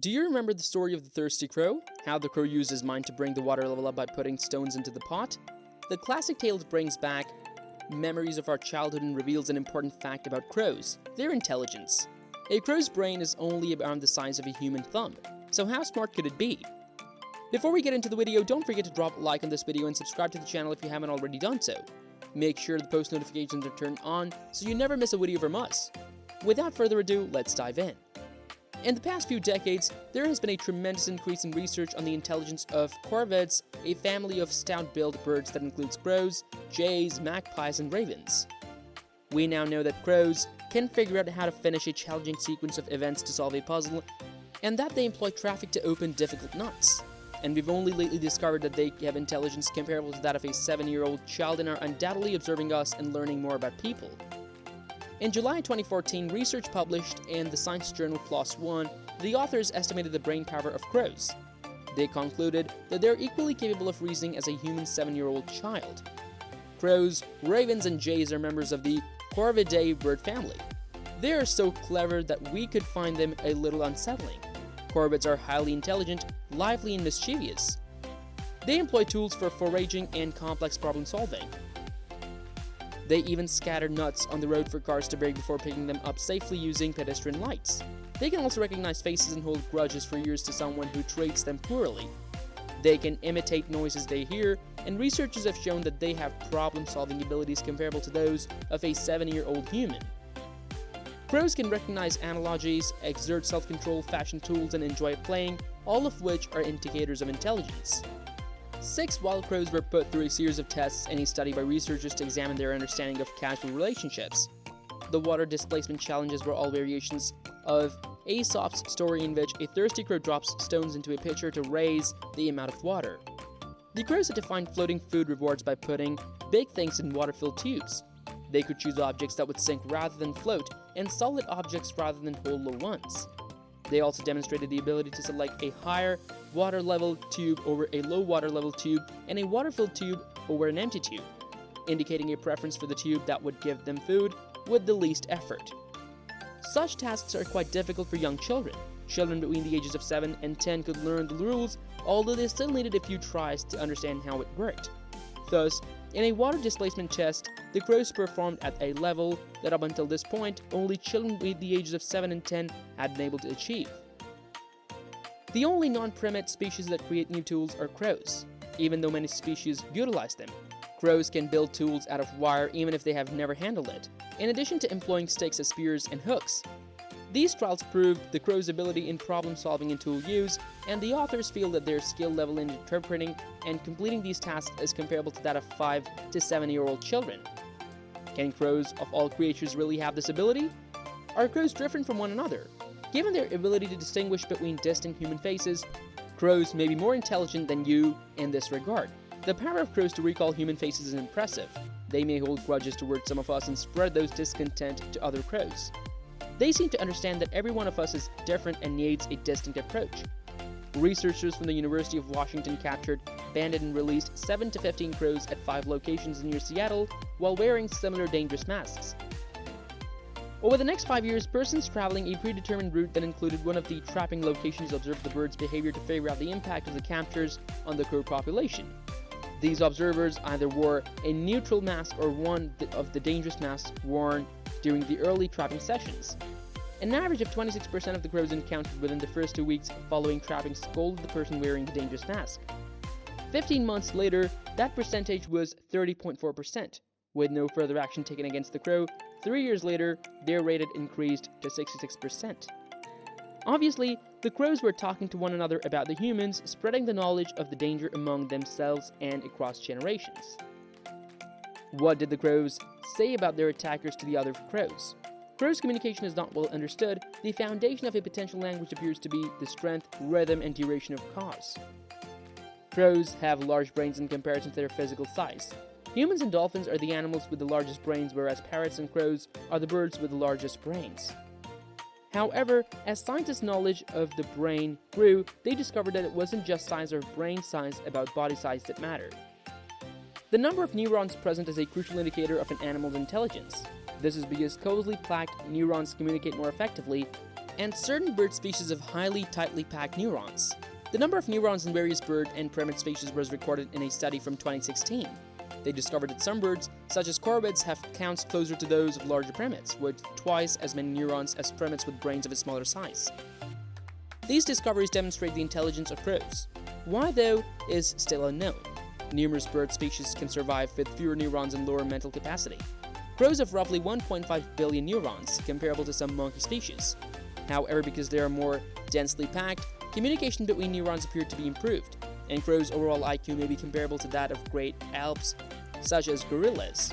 Do you remember the story of the thirsty crow? How the crow used his mind to bring the water level up by putting stones into the pot? The classic tale brings back memories of our childhood and reveals an important fact about crows: their intelligence. A crow's brain is only around the size of a human thumb, so how smart could it be? Before we get into the video, don't forget to drop a like on this video and subscribe to the channel if you haven't already done so. Make sure the post notifications are turned on so you never miss a video from us. Without further ado, let's dive in. In the past few decades, there has been a tremendous increase in research on the intelligence of corvids, a family of stout-billed birds that includes crows, jays, magpies, and ravens. We now know that crows can figure out how to finish a challenging sequence of events to solve a puzzle, and that they employ traffic to open difficult nuts. And we've only lately discovered that they have intelligence comparable to that of a 7-year-old child and are undoubtedly observing us and learning more about people. In July 2014, research published in the science journal PLOS ONE, the authors estimated the brain power of crows. They concluded that they are equally capable of reasoning as a human 7-year-old child. Crows, ravens, and jays are members of the Corvidae bird family. They are so clever that we could find them a little unsettling. Corvids are highly intelligent, lively, and mischievous. They employ tools for foraging and complex problem solving. They even scatter nuts on the road for cars to break before picking them up safely using pedestrian lights. They can also recognize faces and hold grudges for years to someone who treats them poorly. They can imitate noises they hear, and researchers have shown that they have problem-solving abilities comparable to those of a 7-year-old human. Crows can recognize analogies, exert self-control, fashion tools, and enjoy playing, all of which are indicators of intelligence. 6 wild crows were put through a series of tests in a study by researchers to examine their understanding of casual relationships. The water displacement challenges were all variations of Aesop's story in which a thirsty crow drops stones into a pitcher to raise the amount of water. The crows had to find floating food rewards by putting big things in water-filled tubes. They could choose objects that would sink rather than float, and solid objects rather than hollow ones. They also demonstrated the ability to select a higher water level tube over a low water level tube and a water-filled tube over an empty tube, indicating a preference for the tube that would give them food with the least effort. Such tasks are quite difficult for young children. Children between the ages of 7 and 10 could learn the rules, although they still needed a few tries to understand how it worked. Thus, in a water displacement test, the crows performed at a level that up until this point, only children between the ages of 7 and 10 had been able to achieve. The only non-primate species that create new tools are crows, even though many species utilize them. Crows can build tools out of wire even if they have never handled it, in addition to employing sticks as spears and hooks. These trials proved the crow's ability in problem-solving and tool use, and the authors feel that their skill level in interpreting and completing these tasks is comparable to that of 5 to 7-year-old children. Can crows of all creatures really have this ability? Are crows different from one another? Given their ability to distinguish between distinct human faces, crows may be more intelligent than you in this regard. The power of crows to recall human faces is impressive. They may hold grudges towards some of us and spread those discontent to other crows. They seem to understand that every one of us is different and needs a distinct approach. Researchers from the University of Washington captured, banded, and released 7 to 15 crows at 5 locations near Seattle while wearing similar dangerous masks. Over the next 5 years, persons traveling a predetermined route that included one of the trapping locations observed the birds' behavior to figure out the impact of the captures on the crow population. These observers either wore a neutral mask or one of the dangerous masks worn during the early trapping sessions. An average of 26% of the crows encountered within the first 2 weeks following trapping scolded the person wearing the dangerous mask. 15 months later, that percentage was 30.4%. With no further action taken against the crow, 3 years later, their rate had increased to 66%. Obviously, the crows were talking to one another about the humans, spreading the knowledge of the danger among themselves and across generations. What did the crows say about their attackers to the other crows? Crows' communication is not well understood. The foundation of a potential language appears to be the strength, rhythm, and duration of cause. Crows have large brains in comparison to their physical size. Humans and dolphins are the animals with the largest brains, whereas parrots and crows are the birds with the largest brains. However, as scientists' knowledge of the brain grew, they discovered that it wasn't just size or brain size about body size that mattered. The number of neurons present is a crucial indicator of an animal's intelligence. This is because closely packed neurons communicate more effectively, and certain bird species have highly tightly packed neurons. The number of neurons in various bird and primate species was recorded in a study from 2016. They discovered that some birds, such as corvids, have counts closer to those of larger primates, with twice as many neurons as primates with brains of a smaller size. These discoveries demonstrate the intelligence of crows. Why, though, is still unknown. Numerous bird species can survive with fewer neurons and lower mental capacity. Crows have roughly 1.5 billion neurons, comparable to some monkey species. However, because they are more densely packed, communication between neurons appeared to be improved, and crows' overall IQ may be comparable to that of great apes, such as gorillas.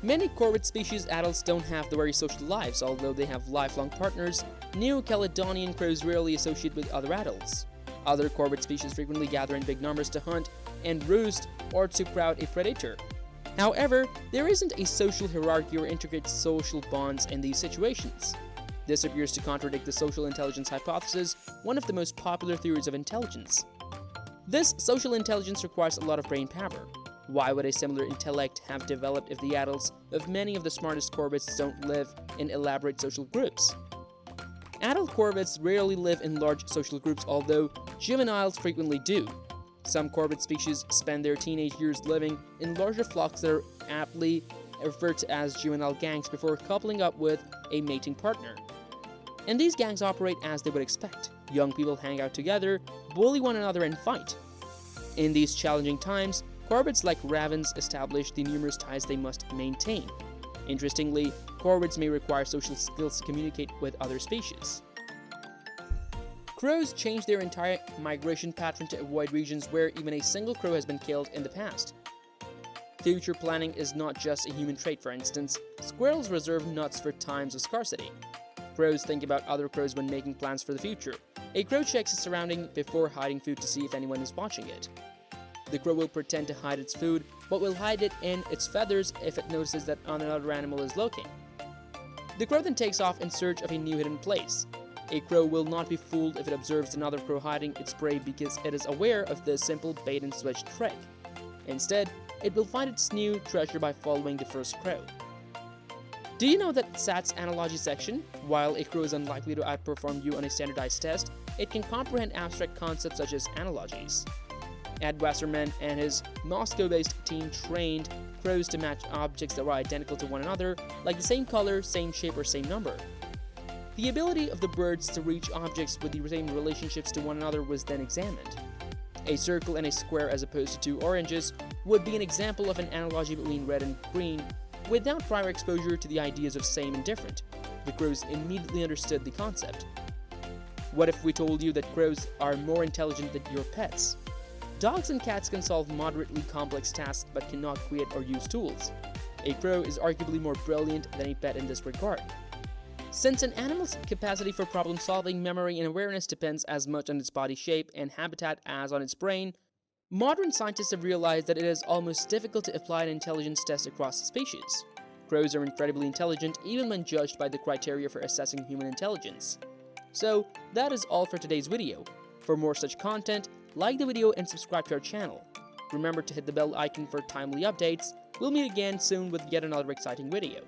Many corvid species adults don't have the very social lives, although they have lifelong partners. New Caledonian crows rarely associate with other adults. Other corvid species frequently gather in big numbers to hunt and roost or to crowd a predator. However, there isn't a social hierarchy or intricate social bonds in these situations. This appears to contradict the social intelligence hypothesis, one of the most popular theories of intelligence. This social intelligence requires a lot of brain power. Why would a similar intellect have developed if the adults of many of the smartest corvids don't live in elaborate social groups? Adult corvids rarely live in large social groups, although juveniles frequently do. Some corvid species spend their teenage years living in larger flocks that are aptly referred to as juvenile gangs before coupling up with a mating partner. And these gangs operate as they would expect. Young people hang out together, bully one another, and fight. In these challenging times, corvids like ravens establish the numerous ties they must maintain. Interestingly, corvids may require social skills to communicate with other species. Crows change their entire migration pattern to avoid regions where even a single crow has been killed in the past. Future planning is not just a human trait. For instance, squirrels reserve nuts for times of scarcity. Crows think about other crows when making plans for the future. A crow checks its surroundings before hiding food to see if anyone is watching it. The crow will pretend to hide its food, but will hide it in its feathers if it notices that another animal is looking. The crow then takes off in search of a new hidden place. A crow will not be fooled if it observes another crow hiding its prey because it is aware of the simple bait-and-switch trick. Instead, it will find its new treasure by following the first crow. Do you know that SAT's analogy section, while a crow is unlikely to outperform you on a standardized test, it can comprehend abstract concepts such as analogies? Ed Wasserman and his Moscow-based team trained crows to match objects that were identical to one another, like the same color, same shape, or same number. The ability of the birds to reach objects with the same relationships to one another was then examined. A circle and a square as opposed to two oranges would be an example of an analogy between red and green without prior exposure to the ideas of same and different. The crows immediately understood the concept. What if we told you that crows are more intelligent than your pets? Dogs and cats can solve moderately complex tasks but cannot create or use tools. A crow is arguably more brilliant than a pet in this regard. Since an animal's capacity for problem-solving, memory, and awareness depends as much on its body shape and habitat as on its brain, modern scientists have realized that it is almost difficult to apply an intelligence test across species. Crows are incredibly intelligent even when judged by the criteria for assessing human intelligence. So, that is all for today's video. For more such content, like the video and subscribe to our channel. Remember to hit the bell icon for timely updates. We'll meet again soon with yet another exciting video.